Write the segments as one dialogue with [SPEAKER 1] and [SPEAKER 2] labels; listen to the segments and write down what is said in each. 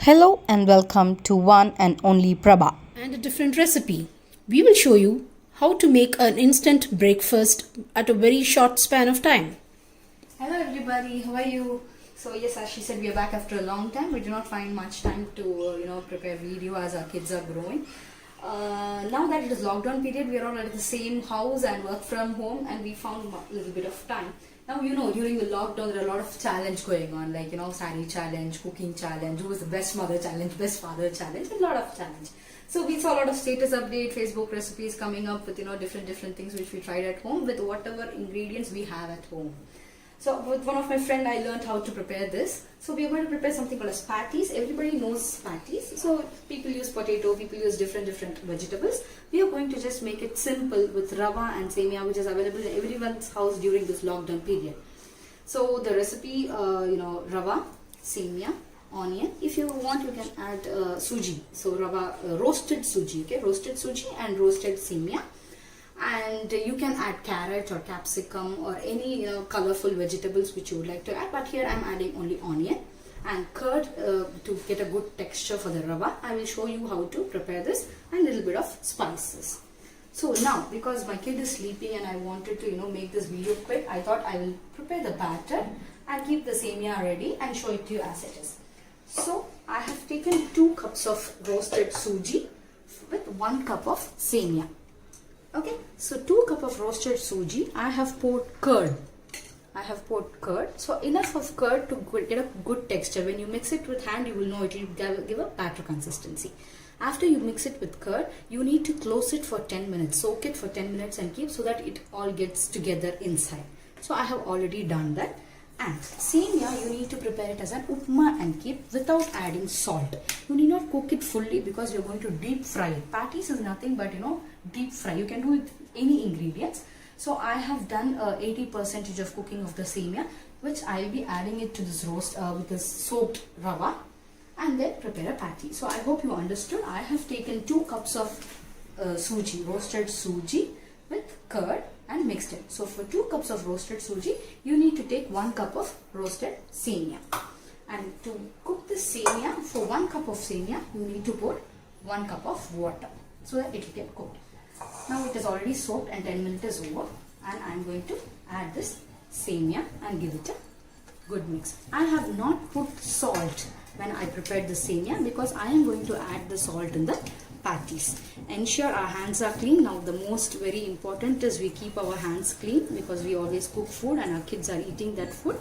[SPEAKER 1] Hello and welcome to one and only Prabha.
[SPEAKER 2] And a different recipe. We will show you how to make an instant breakfast at a very short span of time.
[SPEAKER 3] Hello everybody, how are you? So yes, as she said, we are back after a long time. We do not find much time to prepare video as our kids are growing. Now that it is lockdown period, we are all at the same house and work from home, and we found a little bit of time. Now during the lockdown there are a lot of challenge going on, like saree challenge, cooking challenge, who was the best mother challenge, best father challenge, a lot of challenge. So we saw a lot of status update, Facebook recipes coming up with different things which we tried at home with whatever ingredients we have at home. So with one of my friend, I learned how to prepare this. So we are going to prepare something called as patties. Everybody knows patties. So people use potato, people use different vegetables. We are going to just make it simple with rava and semia, which is available in everyone's house during this lockdown period. So the recipe, rava, semia, onion. If you want, you can add suji. So rava, roasted suji, okay, roasted suji and roasted semia. And you can add carrot or capsicum or any colorful vegetables which you would like to add, but here I am adding only onion and curd to get a good texture for the rava. I will show you how to prepare this and a little bit of spices. So now, because my kid is sleeping and I wanted to make this video quick, I thought I will prepare the batter and keep the semia ready and show it to you as it is. So I have taken 2 cups of roasted suji with 1 cup of semia. Okay, so 2 cups of roasted suji. I have poured curd. So enough of curd to get a good texture. When you mix it with hand, you will know it will give a batter consistency. After you mix it with curd, you need to close it for 10 minutes. Soak it for 10 minutes and keep so that it all gets together inside. So I have already done that. And semia, you need to prepare it as an upma and keep without adding salt. You need not cook it fully because you are going to deep fry it. Patties is nothing but deep fry. You can do it with any ingredients. So I have done 80% of cooking of the semia, which I will be adding it to this roast with this soaked rava, and then prepare a patty. So I hope you understood. I have taken 2 cups of suji, roasted suji with curd and mixed it. So for 2 cups of roasted suji, you need to take 1 cup of roasted semia. And to cook the semia, for 1 cup of semia, you need to put 1 cup of water so that it will get cooked. Now it is already soaked and 10 minutes is over, and I am going to add this semia and give it a good mix. I have not put salt when I prepared the semia because I am going to add the salt in the patties. Ensure our hands are clean. Now the most very important is we keep our hands clean because we always cook food and our kids are eating that food.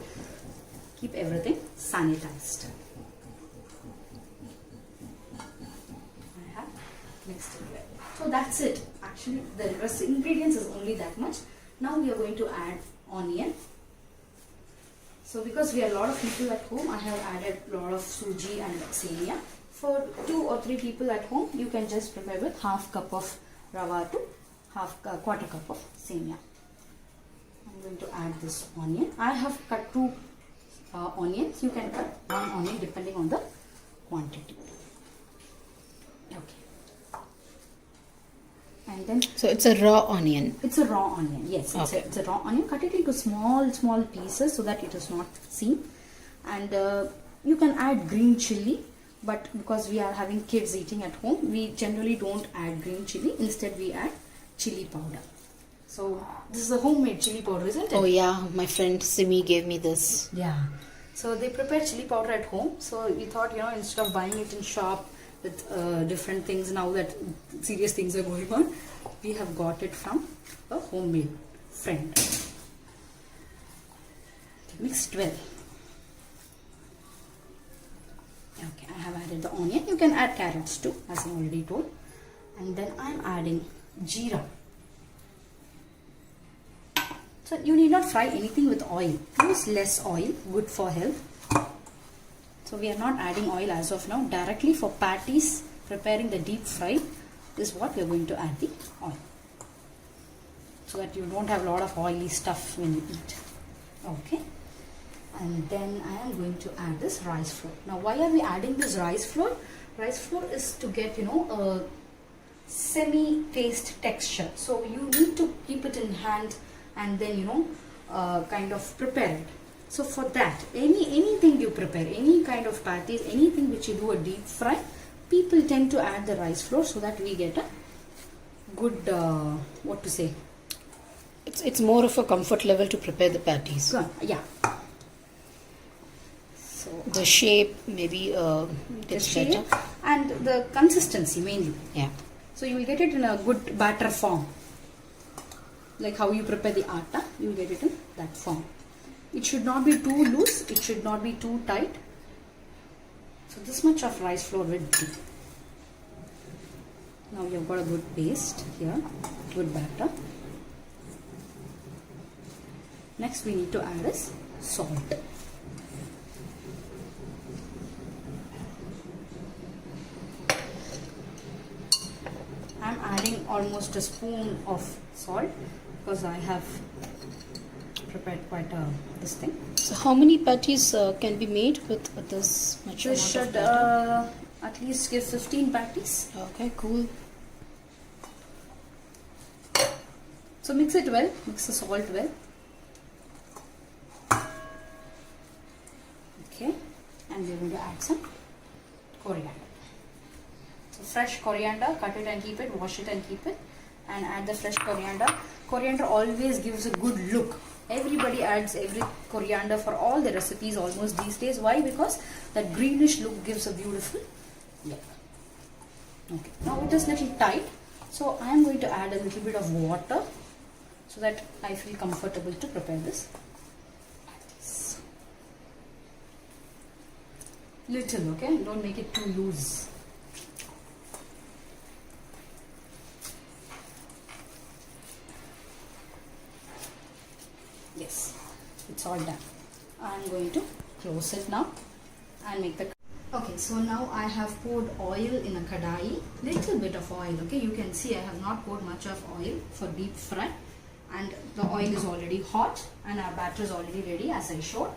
[SPEAKER 3] Keep everything sanitized. I have mixed it well. So that's it. Actually the rest ingredients is only that much. Now we are going to add onion. So because we are a lot of people at home, I have added a lot of suji and semia. For 2 or 3 people at home, you can just prepare with half cup of rava to quarter cup of semia. I'm going to add this onion. I have cut 2 onions. You can cut 1 onion depending on the quantity. Okay. And then
[SPEAKER 2] So it's a raw onion.
[SPEAKER 3] it's a raw onion. Yes,
[SPEAKER 2] Okay.
[SPEAKER 3] it's a raw onion. Cut it into small pieces so that it is not seen. And you can add green chili. But because we are having kids eating at home, we generally don't add green chili. Instead, we add chili powder. So this is a homemade chili powder, isn't it?
[SPEAKER 2] Oh yeah, my friend Simi gave me this.
[SPEAKER 3] Yeah. So they prepare chili powder at home. So we thought, instead of buying it in shop with different things, now that serious things are going on, we have got it from a homemade friend. Mixed well. Okay, I have added the onion. You can add carrots too, as I already told. And then I am adding jeera. So you need not fry anything with oil. Use less oil, good for health. So we are not adding oil as of now. Directly for patties, preparing the deep fry is what we are going to add the oil. So that you don't have a lot of oily stuff when you eat. Okay. And then I am going to add this rice flour. Now why are we adding this rice flour? Rice flour is to get a semi-paste texture. So you need to keep it in hand and then kind of prepare it. So for that, anything you prepare, any kind of patties, anything which you do a deep fry, people tend to add the rice flour so that we get a good, what to say?
[SPEAKER 2] It's more of a comfort level to prepare the patties.
[SPEAKER 3] Yeah. So
[SPEAKER 2] The shape maybe
[SPEAKER 3] the
[SPEAKER 2] gets
[SPEAKER 3] shape
[SPEAKER 2] better.
[SPEAKER 3] and the consistency mainly.
[SPEAKER 2] Yeah.
[SPEAKER 3] So you will get it in a good batter form. Like how you prepare the atta, you will get it in that form. It should not be too loose, it should not be too tight. So this much of rice flour will do. Now you've got a good paste here, good batter. Next we need to add is salt. I'm adding almost a spoon of salt because I have prepared quite this thing.
[SPEAKER 2] So how many patties can be made with this much
[SPEAKER 3] This
[SPEAKER 2] amount of
[SPEAKER 3] should
[SPEAKER 2] batter?
[SPEAKER 3] at least give 15 patties.
[SPEAKER 2] Okay, cool.
[SPEAKER 3] So mix it well, mix the salt well. Okay, and we're going to add some coriander. So fresh coriander, cut it and keep it, wash it and keep it, and add the fresh coriander. Coriander always gives a good look. Everybody adds every coriander for all the recipes almost these days. Why? Because that greenish look gives a beautiful look. Okay, now it is little tight, so I am going to add a little bit of water so that I feel comfortable to prepare this. Little, okay? Don't make it too loose. Yes, it's all done. I'm going to close it now and make the... Okay, so now I have poured oil in a kadai, little bit of oil, okay? You can see I have not poured much of oil for deep fry, and the oil is already hot and our batter is already ready as I showed.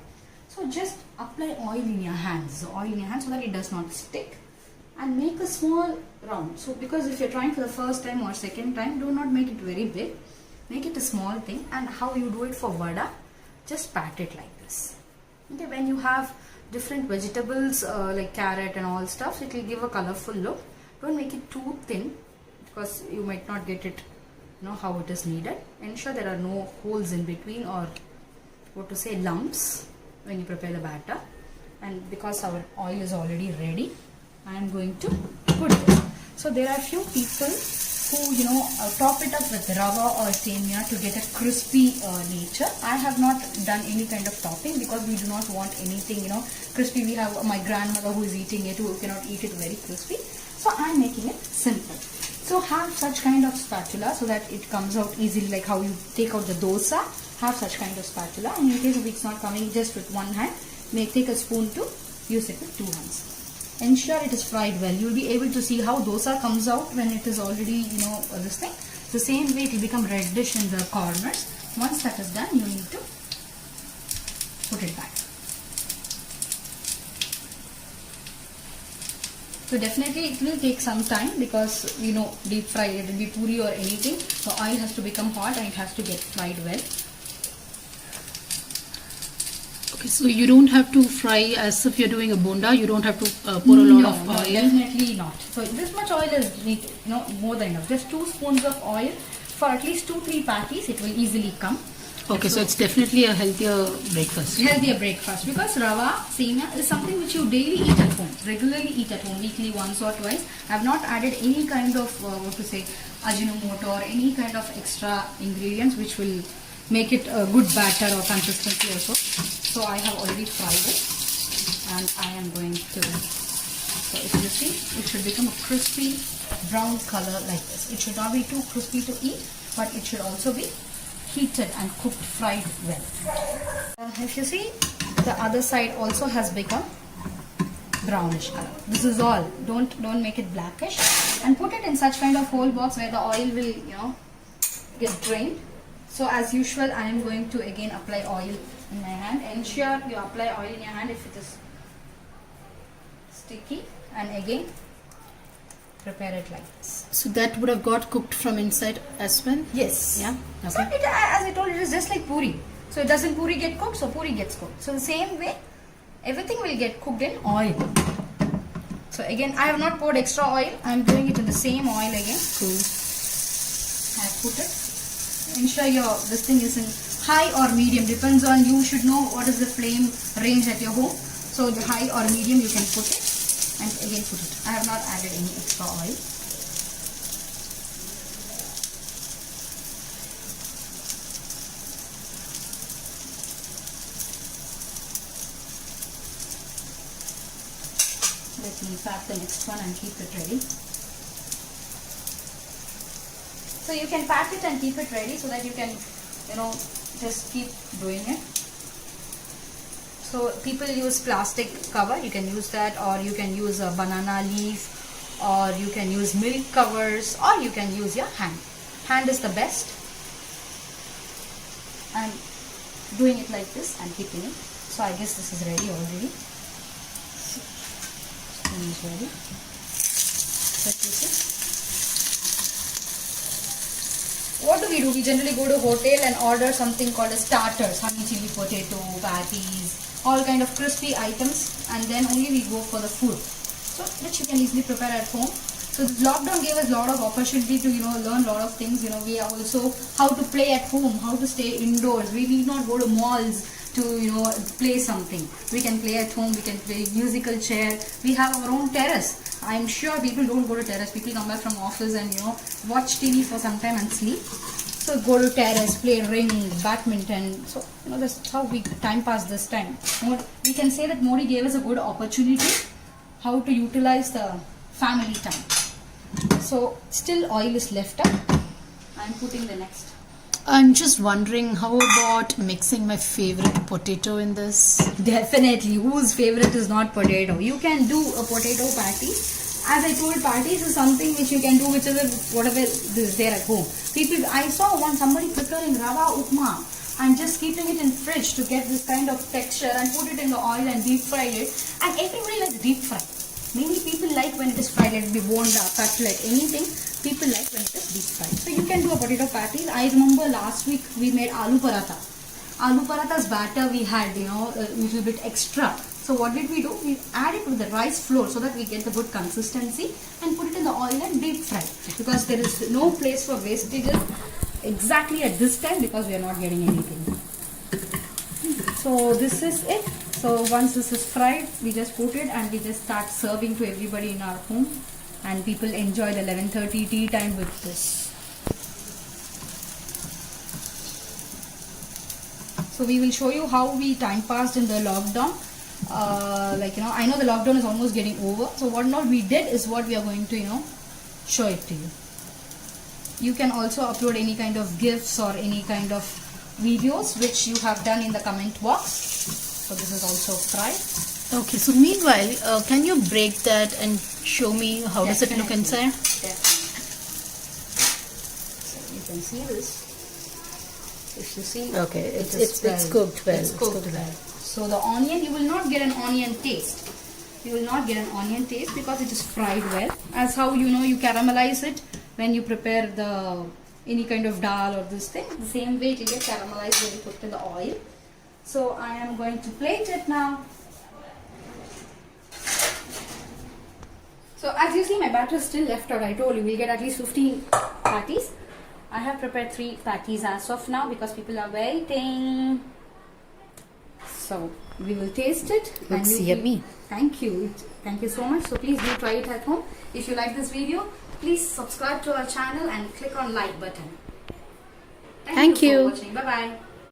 [SPEAKER 3] So just apply oil in your hands, so that it does not stick, and make a small round. So because if you're trying for the first time or second time, do not make it very big, make it a small thing. And how you do it for vada, just pat it like this. Okay, when you have different vegetables like carrot and all stuff, it will give a colorful look. Don't make it too thin because you might not get it, you know, how it is needed. Ensure there are no holes in between or what to say, lumps when you prepare the batter. And because our oil is already ready, I am going to put this. So there are few people who, you know, top it up with rava or semia to get a crispy nature. I have not done any kind of topping because we do not want anything, you know, crispy. We have my grandmother who is eating it, who cannot eat it very crispy. So I am making it simple. So have such kind of spatula so that it comes out easily, like how you take out the dosa. Have such kind of spatula, and in case if it's not coming just with one hand, take a spoon to use it with two hands. Ensure it is fried well. You will be able to see how dosa comes out when it is already, you know, this thing. The same way it will become reddish in the corners. Once that is done, you need to put it back. So definitely it will take some time because, you know, deep fry, it will be puri or anything. The oil has to become hot and it has to get fried well.
[SPEAKER 2] Okay, so you don't have to fry as if you're doing a bonda. You don't have to pour a lot of oil.
[SPEAKER 3] No, definitely not. So this much oil is needed, you know, more than enough. Just 2 spoons of oil for at least 2-3 patties. It will easily come.
[SPEAKER 2] Okay, so it's definitely a healthier breakfast.
[SPEAKER 3] Healthier breakfast because rava, semia is something which you daily eat at home, regularly eat at home, weekly once or twice. I have not added any kind of what to say, ajinomoto or any kind of extra ingredients which will make it a good batter or consistency also. So I have already fried it and I am going to, so if you see, it should become a crispy brown color like this. It should not be too crispy to eat, but it should also be heated and cooked, fried well. If you see, the other side also has become brownish color. This is all. Don't make it blackish, and put it in such kind of whole box where the oil will, you know, get drained. So as usual, I am going to again apply oil in my hand. Ensure you apply oil in your hand if it is sticky, and again prepare it like this.
[SPEAKER 2] So that would have got cooked from inside as well?
[SPEAKER 3] Yes.
[SPEAKER 2] Yeah.
[SPEAKER 3] So
[SPEAKER 2] Okay.
[SPEAKER 3] as I told you, it is just like puri. So doesn't puri get cooked? So puri gets cooked. So the same way, everything will get cooked in oil. So again, I have not poured extra oil. I am doing it in the same oil again.
[SPEAKER 2] Cool.
[SPEAKER 3] I put it. Ensure this thing is in high or medium. Depends on, you should know what is the flame range at your home. So the high or medium you can put it, and again put it. I have not added any extra oil. Let me pack the next one and keep it ready. So you can pack it and keep it ready so that you can, just keep doing it. So people use plastic cover, you can use that, or you can use a banana leaf, or you can use milk covers, or you can use your hand. Hand is the best. I'm doing it like this and keeping it. So I guess this is ready already. Spoon is ready. Let's use it. What do? We generally go to hotel and order something called as starters, honey chili potato, patties, all kind of crispy items, and then only we go for the food. So which you can easily prepare at home. So this lockdown gave us a lot of opportunity to learn a lot of things. We are also how to play at home, how to stay indoors. We need not go to malls to play something. We can play at home. We can play musical chair. We have our own terrace. I'm sure people don't go to terrace. People come back from office and watch TV for some time and sleep. So go to terrace, play ring, badminton. So that's how we time pass this time. We can say that Modi gave us a good opportunity how to utilize the family time. So still oil is left up. I'm putting the next.
[SPEAKER 2] I'm just wondering, how about mixing my favorite potato in this?
[SPEAKER 3] Definitely. Whose favorite is not potato? You can do a potato patty. As I told, patties is something which you can do whatever is there at home. I saw somebody preparing rava upma and just keeping it in fridge to get this kind of texture and put it in the oil and deep fried it. And everybody likes deep fried. Many people like when it is fried, let it be bonda, cutlet, anything. People like when it is deep fried. So you can do a potato patty. I remember last week we made aloo paratha. Aloo paratha's batter we had, a little bit extra. So what did we do? We add it with the rice flour so that we get the good consistency and put it in the oil and deep fry. Because there is no place for wastages exactly at this time because we are not getting anything. So this is it. So once this is fried, we just put it and we just start serving to everybody in our home. And people enjoy the 11:30 tea time with this. So we will show you how we time passed in the lockdown. I know the lockdown is almost getting over. So what not we did is what we are going to, show it to you. You can also upload any kind of GIFs or any kind of videos which you have done in the comment box. So this is also fried.
[SPEAKER 2] Okay, so meanwhile, can you break that and show me how does it look inside?
[SPEAKER 3] Definitely. So you can see this. If you see,
[SPEAKER 2] Okay, it's cooked well.
[SPEAKER 3] It's cooked well. So the onion, you will not get an onion taste. You will not get an onion taste because it is fried well. As how you caramelize it when you prepare any kind of dal or this thing. The same way it will get caramelized when you put in the oil. So I am going to plate it now. So as you see, my batter is still left out. I told you we'll get at least 15 patties. I have prepared 3 patties as of now because people are waiting. So we will taste it.
[SPEAKER 2] Looks yummy.
[SPEAKER 3] Thank you. Thank you so much. So please do try it at home. If you like this video, please subscribe to our channel and click on like button.
[SPEAKER 2] Thank you.
[SPEAKER 3] For watching. Bye bye.